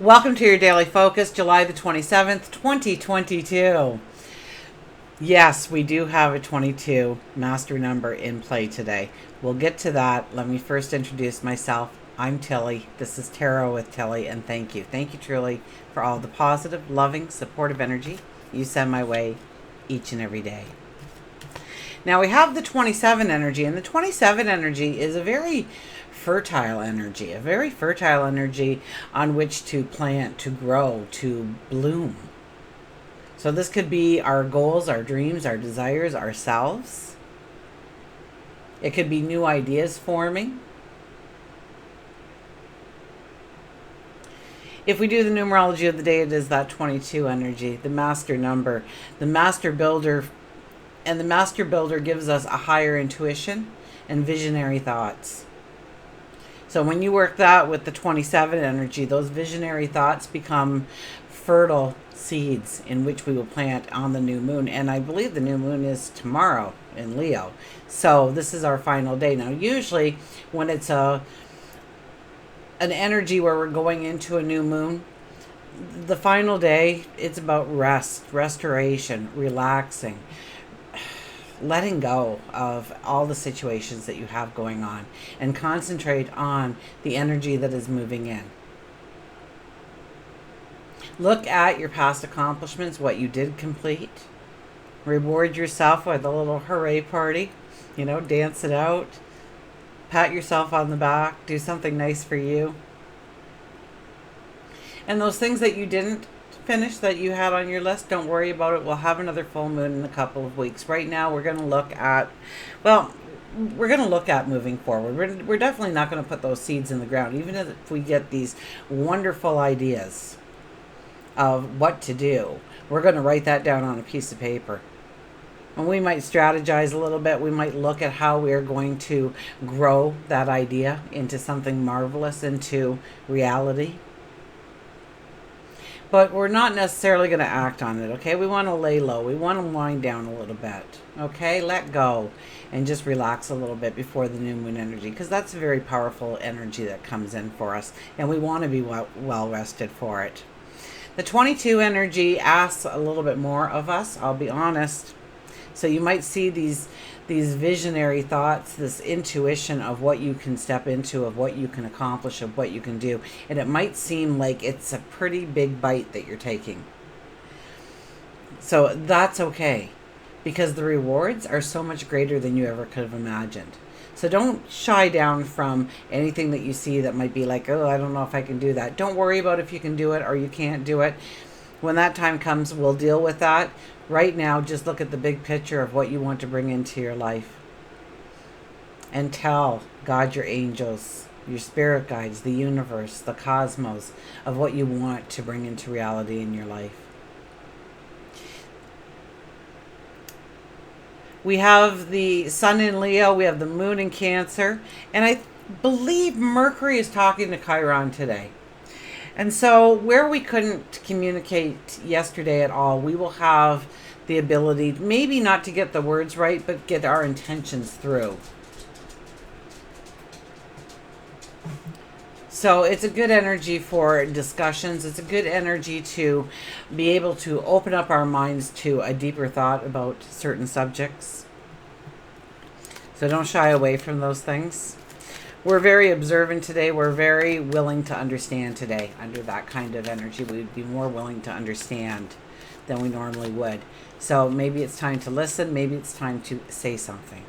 Welcome to your daily focus, July the 27th, 2022. Yes, we do have a 22 master number in play today. We'll get to that. Let me first introduce myself. I'm Tilly. This is Tarot with Tilly, and thank you. Thank you truly for all the positive, loving, supportive energy you send my way each and every day. Now we have the 27 energy, and the 27 energy is a very fertile energy on which to plant, to grow, to bloom. So this could be our goals, our dreams, our desires, ourselves. It could be new ideas forming. If we do the numerology of the day, it is that 22 energy, the master number, the master builder. And the master builder gives us a higher intuition and visionary thoughts. So when you work that with the 27 energy, those visionary thoughts become fertile seeds in which we will plant on the new moon. And I believe the new moon is tomorrow in Leo. So this is our final day. Now, usually when it's an energy where we're going into a new moon, the final day, it's about rest, restoration, relaxing, letting go of all the situations that you have going on and concentrate on the energy that is moving in. Look at your past accomplishments, what you did complete. Reward yourself with a little hooray party. Dance it out. Pat yourself on the back. Do something nice for you. And those things that you didn't finish that you had on your list, don't worry about it. We'll have another full moon in a couple of weeks. Right now we're going to look at moving forward. We're definitely not going to put those seeds in the ground, even if we get these wonderful ideas of what to do. We're going to write that down on a piece of paper, and we might strategize a little bit. We might look at how we're going to grow that idea into something marvelous, into reality. But we're not necessarily going to act on it, okay? We want to lay low. We want to wind down a little bit, okay? Let go and just relax a little bit before the new moon energy, because that's a very powerful energy that comes in for us, and we want to be well rested for it. The 22 energy asks a little bit more of us, I'll be honest. So you might see these visionary thoughts, this intuition of what you can step into, of what you can accomplish, of what you can do. And it might seem like it's a pretty big bite that you're taking. So that's okay, because the rewards are so much greater than you ever could have imagined. So don't shy down from anything that you see that might be like, oh, I don't know if I can do that. Don't worry about if you can do it or you can't do it. When that time comes, we'll deal with that. Right now, just look at the big picture of what you want to bring into your life. And tell God, your angels, your spirit guides, the universe, the cosmos, of what you want to bring into reality in your life. We have the sun in Leo, we have the moon in Cancer, and I believe Mercury is talking to Chiron today. And so where we couldn't communicate yesterday at all, we will have the ability, maybe not to get the words right, but get our intentions through. So it's a good energy for discussions. It's a good energy to be able to open up our minds to a deeper thought about certain subjects. So don't shy away from those things. We're very observant today. We're very willing to understand today. Under that kind of energy, we'd be more willing to understand than we normally would. So maybe it's time to listen. Maybe it's time to say something.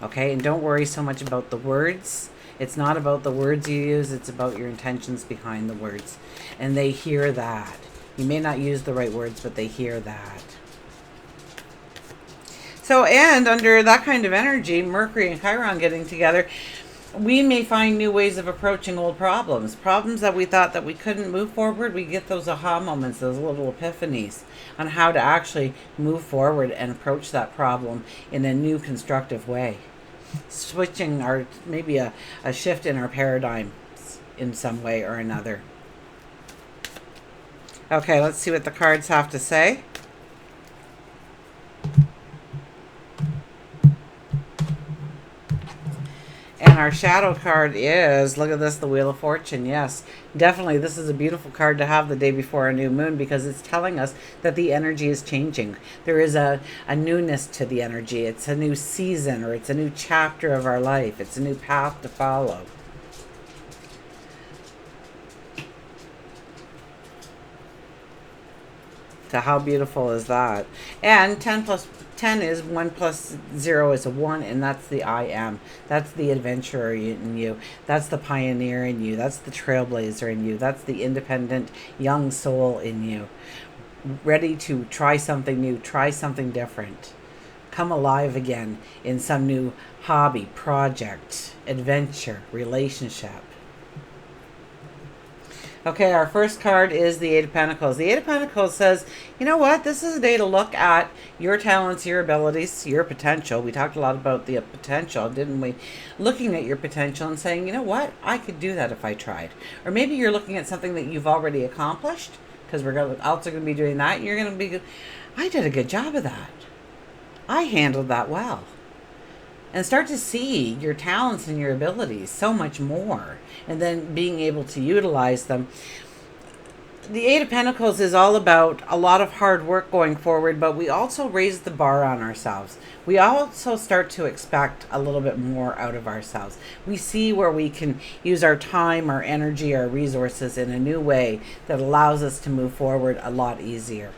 Okay? And don't worry so much about the words. It's not about the words you use. It's about your intentions behind the words. And they hear that. You may not use the right words, but they hear that. So, and under that kind of energy, Mercury and Chiron getting together, we may find new ways of approaching old problems that we thought that we couldn't move forward. We get those aha moments, those little epiphanies on how to actually move forward and approach that problem in a new constructive way. Switching maybe a shift in our paradigms in some way or another. Okay, let's see what the cards have to say. And then our shadow card is, look at this, the Wheel of Fortune. Yes, definitely this is a beautiful card to have the day before a new moon, because it's telling us that the energy is changing. There is a newness to the energy. It's a new season, or it's a new chapter of our life. It's a new path to follow. So how beautiful is that? And 10 plus 10 is 1 plus 0 is a 1, and that's the I am. That's the adventurer in you. That's the pioneer in you. That's the trailblazer in you. That's the independent young soul in you. Ready to try something new, try something different. Come alive again in some new hobby, project, adventure, relationship. Okay, our first card is the Eight of Pentacles. The Eight of Pentacles says, you know what? This is a day to look at your talents, your abilities, your potential. We talked a lot about the potential, didn't we? Looking at your potential and saying, you know what? I could do that if I tried. Or maybe you're looking at something that you've already accomplished, because we're also going to be doing that. You're going to be, I did a good job of that. I handled that well. And start to see your talents and your abilities so much more, and then being able to utilize them. The Eight of Pentacles is all about a lot of hard work going forward, but we also raise the bar on ourselves. We also start to expect a little bit more out of ourselves. We see where we can use our time, our energy, our resources in a new way that allows us to move forward a lot easier.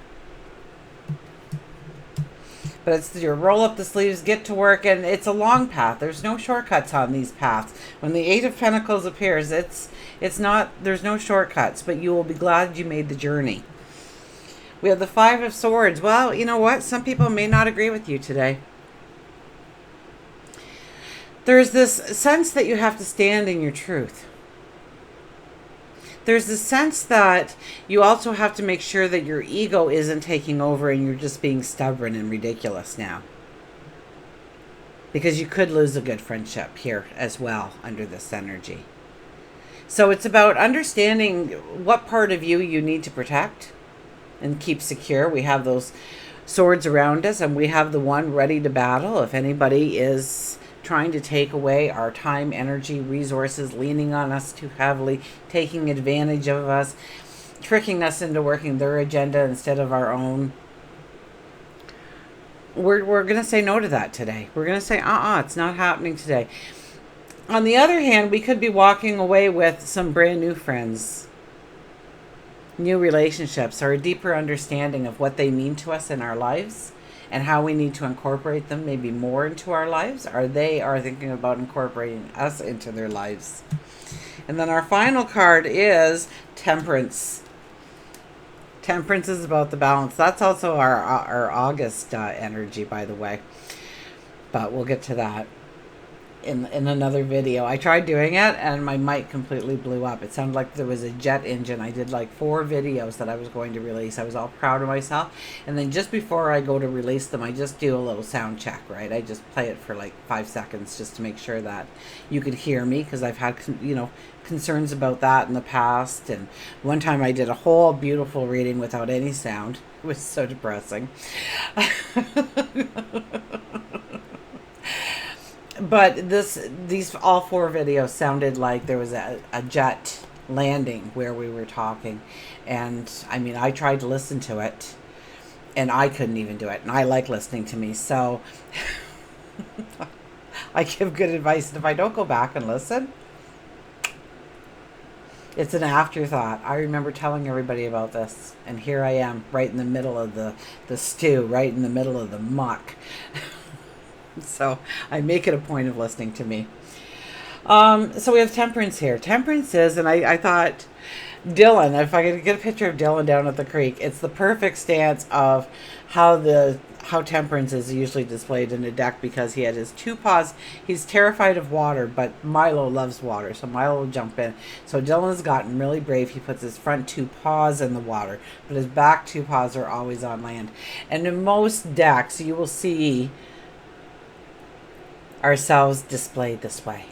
But it's your roll up the sleeves, get to work, and it's a long path. There's no shortcuts on these paths. When the Eight of Pentacles appears, it's not, there's no shortcuts, but you will be glad you made the journey. We have the Five of Swords. Well, you know what? Some people may not agree with you today. There's this sense that you have to stand in your truth. There's the sense that you also have to make sure that your ego isn't taking over and you're just being stubborn and ridiculous now. Because you could lose a good friendship here as well under this energy. So it's about understanding what part of you need to protect and keep secure. We have those swords around us, and we have the one ready to battle if anybody is trying to take away our time, energy, resources, leaning on us too heavily, taking advantage of us, tricking us into working their agenda instead of our own. We're going to say no to that today. We're going to say, it's not happening today. On the other hand, we could be walking away with some brand new friends, new relationships, or a deeper understanding of what they mean to us in our lives, and how we need to incorporate them maybe more into our lives, or they are thinking about incorporating us into their lives. And then our final card is Temperance. Temperance is about the balance. That's also our August energy, by the way. But we'll get to that in another video. I tried doing it and my mic completely blew up. It sounded like there was a jet engine. I did like 4 videos that I was going to release. I was all proud of myself, and then just before I go to release them, I just do a little sound check, right? I just play it for like 5 seconds just to make sure that you could hear me, because I've had concerns about that in the past. And one time I did a whole beautiful reading without any sound. It was so depressing. But these all 4 videos sounded like there was a jet landing where we were talking. And I mean, I tried to listen to it and I couldn't even do it. And I like listening to me. So I give good advice. And if I don't go back and listen, it's an afterthought. I remember telling everybody about this. And here I am right in the middle of the stew, right in the middle of the muck. So I make it a point of listening to me. So we have Temperance here. Temperance is, and I thought Dylan, if I could get a picture of Dylan down at the creek, it's the perfect stance of how Temperance is usually displayed in a deck, because he had his 2 paws. He's terrified of water, but Milo loves water, so Milo will jump in. So Dylan's gotten really brave. He puts his front 2 paws in the water, but his back 2 paws are always on land. And in most decks, you will see ourselves displayed this way,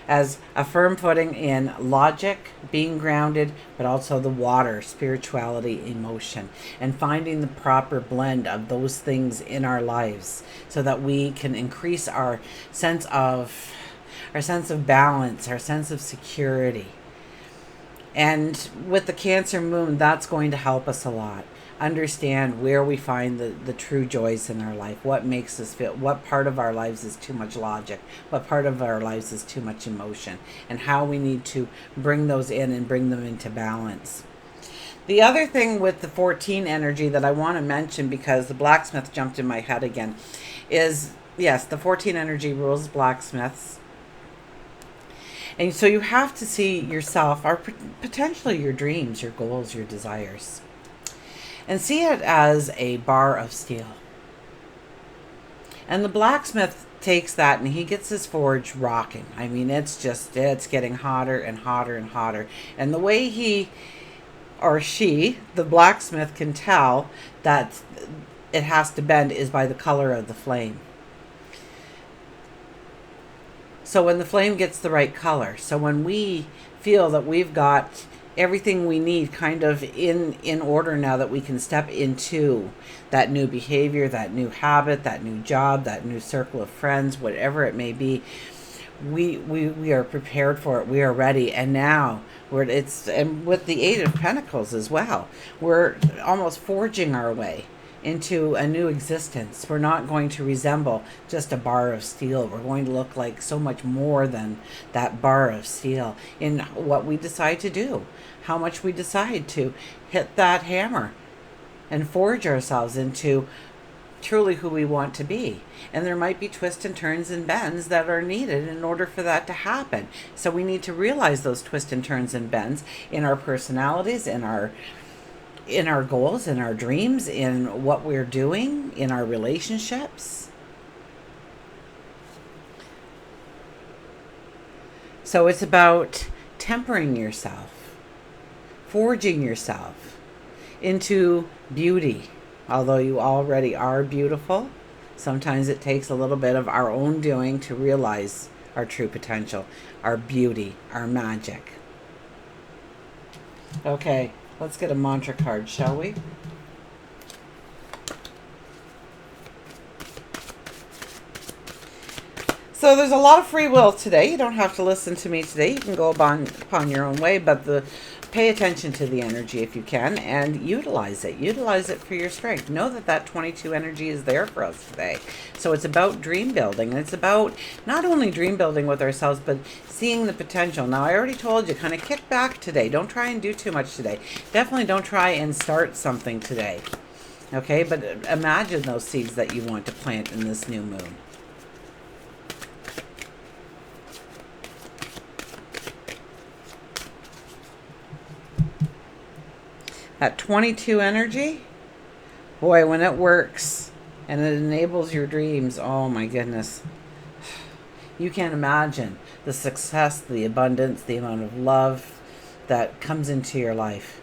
as a firm footing in logic, being grounded, but also the water, spirituality, emotion, and finding the proper blend of those things in our lives so that we can increase our sense of our sense of balance, our sense of security. And with the Cancer moon, that's going to help us a lot. Understand where we find the true joys in our life. What makes us feel, what part of our lives is too much logic, what part of our lives is too much emotion, and how we need to bring those in and bring them into balance. The other thing with the 14 energy that I want to mention, because the blacksmith jumped in my head again, is yes, the 14 energy rules blacksmiths. And so you have to see yourself, or potentially your dreams, your goals, your desires, and see it as a bar of steel. And the blacksmith takes that and he gets his forge rocking. I mean, it's getting hotter and hotter and hotter. And the way he or she, the blacksmith, can tell that it has to bend is by the color of the flame. So when the flame gets the right color, so when we feel that we've got everything we need kind of in order now, that we can step into that new behavior, that new habit, that new job, that new circle of friends, whatever it may be, we are prepared for it. We are ready. And now and with the Eight of Pentacles as well, we're almost forging our way into a new existence. We're not going to resemble just a bar of steel. We're going to look like so much more than that bar of steel in what we decide to do, how much we decide to hit that hammer and forge ourselves into truly who we want to be. And there might be twists and turns and bends that are needed in order for that to happen. So we need to realize those twists and turns and bends in our personalities, in our goals, in our dreams, in what we're doing, in our relationships. So it's about tempering yourself, forging yourself into beauty. Although you already are beautiful, sometimes it takes a little bit of our own doing to realize our true potential, our beauty, our magic. Okay. Let's get a mantra card, shall we? So there's a lot of free will today. You don't have to listen to me today. You can go upon your own way, but pay attention to the energy if you can and utilize it. Utilize it for your strength. Know that 22 energy is there for us today. So it's about dream building. And it's about not only dream building with ourselves, but seeing the potential. Now, I already told you, kind of kick back today. Don't try and do too much today. Definitely don't try and start something today. Okay? But imagine those seeds that you want to plant in this new moon. That 22 energy, boy, when it works and it enables your dreams, oh my goodness. You can't imagine the success, the abundance, the amount of love that comes into your life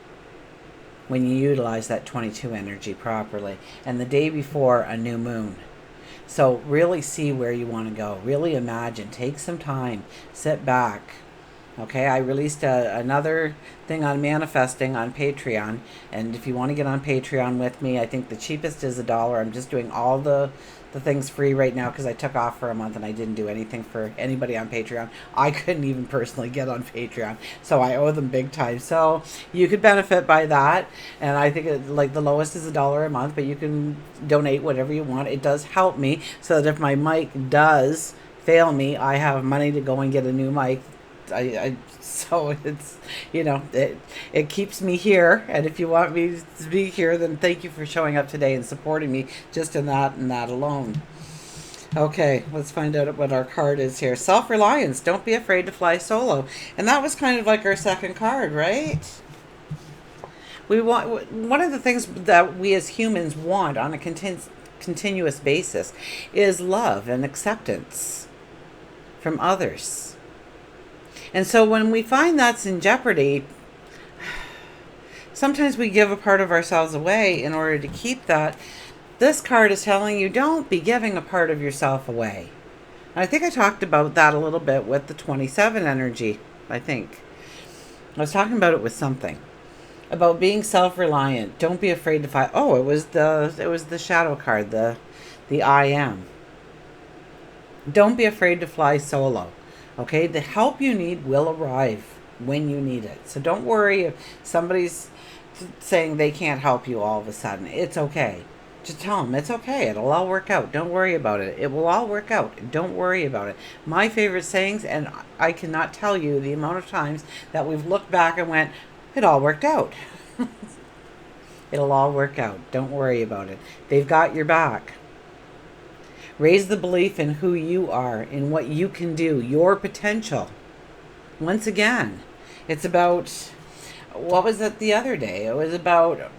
when you utilize that 22 energy properly. And the day before a new moon. So really see where you want to go. Really imagine. Take some time. Sit back. Okay, I released another thing on manifesting on Patreon. And if you want to get on Patreon with me, I think the cheapest is $1. I'm just doing all the things free right now because I took off for a month and I didn't do anything for anybody on Patreon. I couldn't even personally get on Patreon, so I owe them big time. So you could benefit by that. And I think like the lowest is $1 a month, but you can donate whatever you want. It does help me so that if my mic does fail me, I have money to go and get a new mic. So it's, it keeps me here. And if you want me to be here, then thank you for showing up today and supporting me just in that and that alone. Okay, let's find out what our card is here. Self-reliance. Don't be afraid to fly solo. And that was kind of like our second card, right? We want, one of the things that we as humans want on a continuous basis is love and acceptance from others. And so when we find that's in jeopardy, sometimes we give a part of ourselves away in order to keep that. This card is telling you, don't be giving a part of yourself away. And I think I talked about that a little bit with the 27 energy, I think. I was talking about it with something. About being self-reliant. Don't be afraid to fight. Oh, it was the shadow card, the I am. Don't be afraid to fly solo. Okay, the help you need will arrive when you need it. So don't worry if somebody's saying they can't help you all of a sudden. It's okay. Just tell them it's okay. It'll all work out. Don't worry about it. It will all work out. Don't worry about it. My favorite sayings, and I cannot tell you the amount of times that we've looked back and went, it all worked out. It'll all work out. Don't worry about it. They've got your back. Raise the belief in who you are, in what you can do, your potential. Once again, it's about, what was it the other day? It was about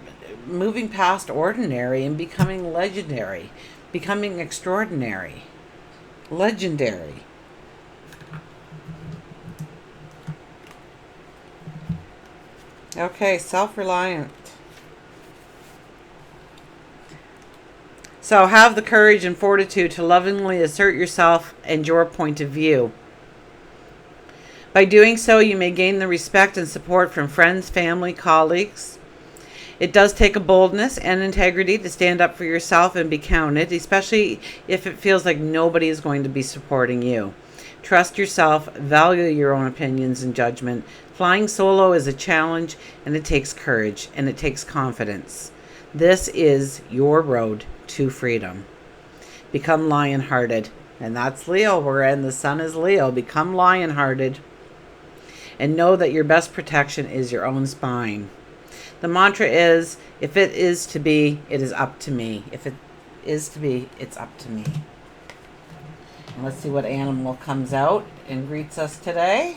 moving past ordinary and becoming legendary, becoming extraordinary, legendary. Okay, self-reliant. So have the courage and fortitude to lovingly assert yourself and your point of view. By doing so, you may gain the respect and support from friends, family, colleagues. It does take a boldness and integrity to stand up for yourself and be counted, especially if it feels like nobody is going to be supporting you. Trust yourself, value your own opinions and judgment. Flying solo is a challenge, and it takes courage and it takes confidence. This is your road to freedom. Become lion-hearted. And that's Leo. We're in. The sun is Leo. Become lion-hearted. And know that your best protection is your own spine. The mantra is, if it is to be, it is up to me. If it is to be, it's up to me. And let's see what animal comes out and greets us today.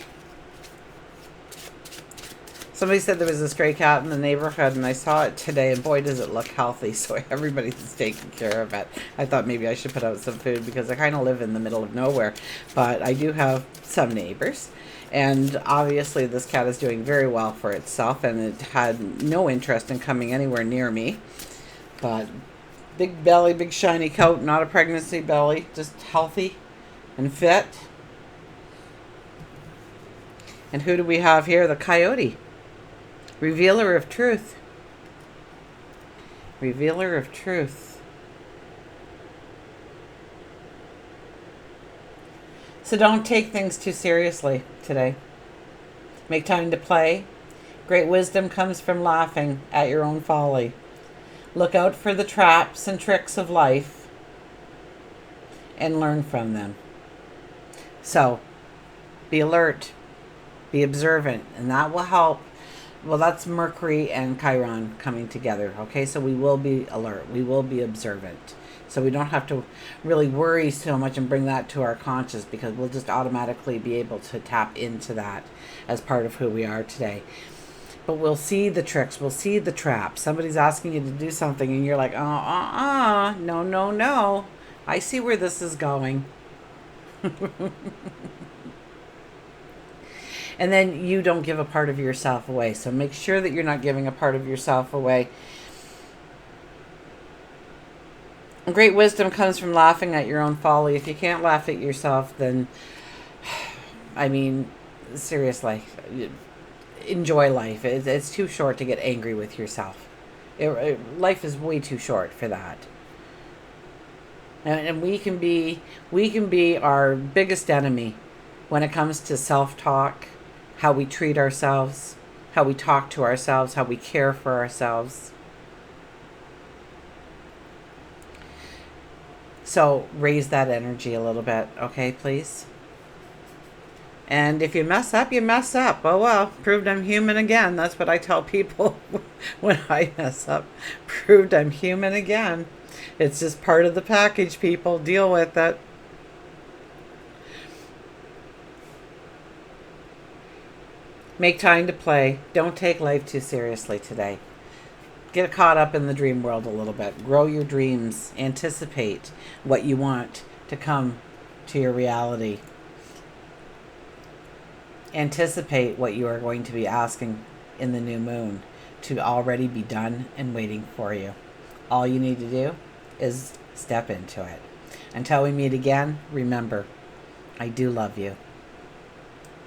Somebody said there was a stray cat in the neighborhood, and I saw it today, and boy, does it look healthy. So everybody's taking care of it. I thought maybe I should put out some food because I kind of live in the middle of nowhere. But I do have some neighbors. And obviously this cat is doing very well for itself, and it had no interest in coming anywhere near me. But big belly, big shiny coat, not a pregnancy belly, just healthy and fit. And who do we have here? The coyote. Revealer of truth. Revealer of truth. So don't take things too seriously today. Make time to play. Great wisdom comes from laughing at your own folly. Look out for the traps and tricks of life and learn from them. So be alert, be observant, and that will help. Well, that's Mercury and Chiron coming together, okay? So we will be alert. We will be observant. So we don't have to really worry so much and bring that to our conscious, because we'll just automatically be able to tap into that as part of who we are today. But we'll see the tricks. We'll see the traps. Somebody's asking you to do something and you're like, no, no, no. I see where this is going. And then you don't give a part of yourself away. So make sure that you're not giving a part of yourself away. Great wisdom comes from laughing at your own folly. If you can't laugh at yourself, then, I mean, seriously, enjoy life. It's too short to get angry with yourself. Life is way too short for that. And we can be our biggest enemy when it comes to self-talk, how we treat ourselves, how we talk to ourselves, how we care for ourselves. So raise that energy a little bit, okay, please? And if you mess up, you mess up. Oh well, proved I'm human again. That's what I tell people when I mess up. Proved I'm human again. It's just part of the package, people. Deal with it. Make time to play. Don't take life too seriously today. Get caught up in the dream world a little bit. Grow your dreams. Anticipate what you want to come to your reality. Anticipate what you are going to be asking in the new moon to already be done and waiting for you. All you need to do is step into it. Until we meet again, remember, I do love you.